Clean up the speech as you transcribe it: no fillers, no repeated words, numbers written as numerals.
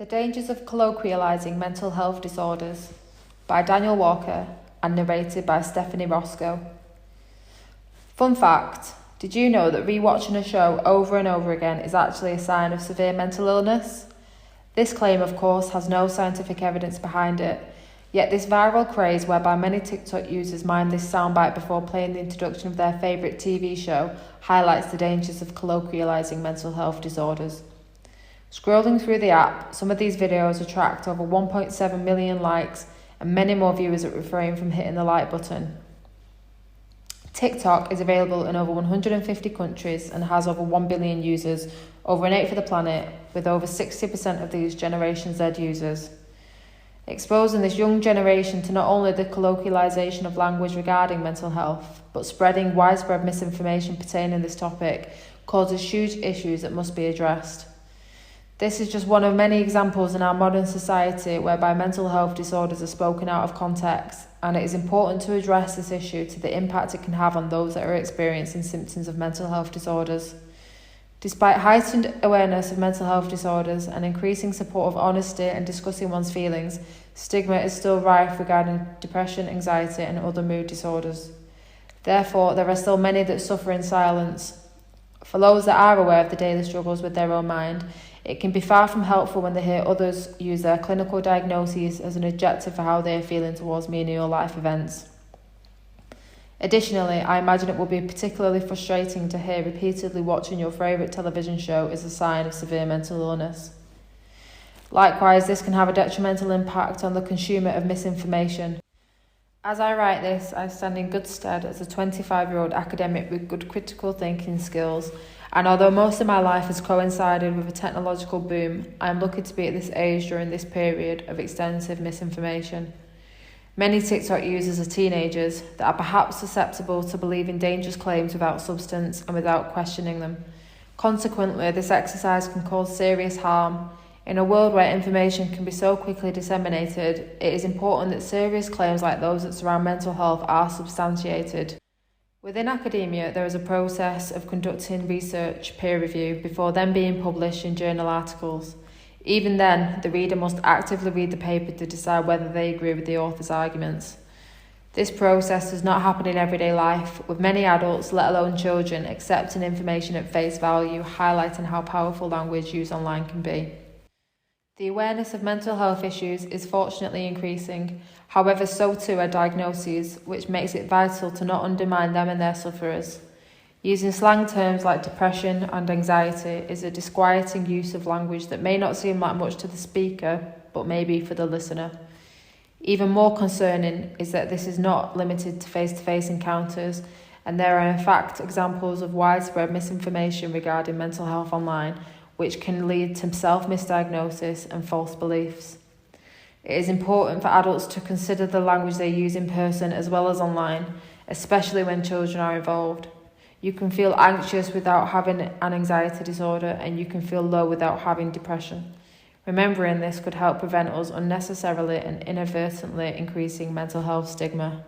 The Dangers of Colloquialising Mental Health Disorders by Daniel Walker and narrated by Stephanie Roscoe. Fun fact, did you know that rewatching a show over and over again is actually a sign of severe mental illness? This claim, of course, has no scientific evidence behind it, yet this viral craze whereby many TikTok users mime this soundbite before playing the introduction of their favourite TV show highlights the dangers of colloquialising mental health disorders. Scrolling through the app, some of these videos attract over 1.7 million likes and many more viewers that refrain from hitting the like button. TikTok is available in over 150 countries and has over 1 billion users, over an eighth of the planet, with over 60% of these Generation Z users. Exposing this young generation to not only the colloquialisation of language regarding mental health, but spreading widespread misinformation pertaining this topic causes huge issues that must be addressed. This is just one of many examples in our modern society whereby mental health disorders are spoken out of context, and it is important to address this issue to the impact it can have on those that are experiencing symptoms of mental health disorders. Despite heightened awareness of mental health disorders and increasing support of honesty and discussing one's feelings, stigma is still rife regarding depression, anxiety, and other mood disorders. Therefore, there are still many that suffer in silence. For those that are aware of the daily struggles with their own mind, it can be far from helpful when they hear others use their clinical diagnoses as an objective for how they are feeling towards menial life events. Additionally, I imagine it will be particularly frustrating to hear repeatedly watching your favourite television show is a sign of severe mental illness. Likewise, this can have a detrimental impact on the consumer of misinformation. As I write this, I stand in good stead as a 25-year-old academic with good critical thinking skills, and although most of my life has coincided with a technological boom, I am lucky to be at this age during this period of extensive misinformation. Many TikTok users are teenagers that are perhaps susceptible to believing dangerous claims without substance and without questioning them. Consequently, this exercise can cause serious harm. In a world where information can be so quickly disseminated, it is important that serious claims like those that surround mental health are substantiated. Within academia, there is a process of conducting research peer review before then being published in journal articles. Even then, the reader must actively read the paper to decide whether they agree with the author's arguments. This process does not happen in everyday life, with many adults, let alone children, accepting information at face value, highlighting how powerful language used online can be. The awareness of mental health issues is fortunately increasing, however so too are diagnoses, which makes it vital to not undermine them and their sufferers. Using slang terms like depression and anxiety is a disquieting use of language that may not seem like much to the speaker, but maybe for the listener. Even more concerning is that this is not limited to face-to-face encounters, and there are in fact examples of widespread misinformation regarding mental health online, which can lead to self-misdiagnosis and false beliefs. It is important for adults to consider the language they use in person as well as online, especially when children are involved. You can feel anxious without having an anxiety disorder, and you can feel low without having depression. Remembering this could help prevent us unnecessarily and inadvertently increasing mental health stigma.